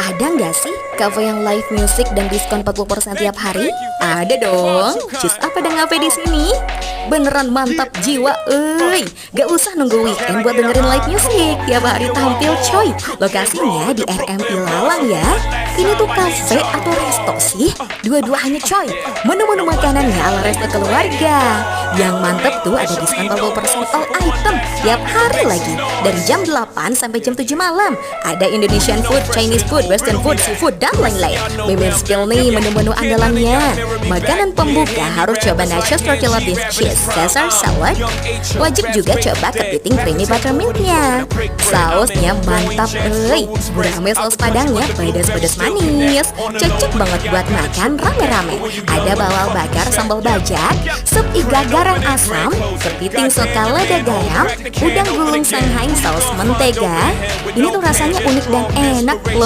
Ada nggak sih cafe yang live music dan diskon 40% tiap hari? Ada dong. Cus apa dan ngapain di sini? Beneran mantap jiwa, Gak usah nunggu weekend buat dengerin live music. Tiap hari tampil coy. Lokasinya di RMI Lalang ya. Ini tuh cafe atau resto sih? Dua-duanya coy. Menu-menu makanannya ala resto keluarga. Yang mantep tuh ada diskon 40% all item tiap hari lagi. Dari jam 8 sampai jam 7 malam. Ada Indonesian food, Chinese food, Western food, seafood, dan lain-lain. Mimin skill nih menu-menu andalannya. Makanan pembuka harus coba nachos tortilla beef cheese, Caesar salad. Wajib juga coba kepiting creamy buttermilknya. Sausnya mantap, Gurame saus padangnya pedas-pedas manis. Cocok banget buat makan rame-rame. Ada bawang bakar sambal bajak, sup iga garang asam, kepiting soka lada garam, udang gulung Shanghai saus mentega. Ini tuh rasanya unik dan enak loh.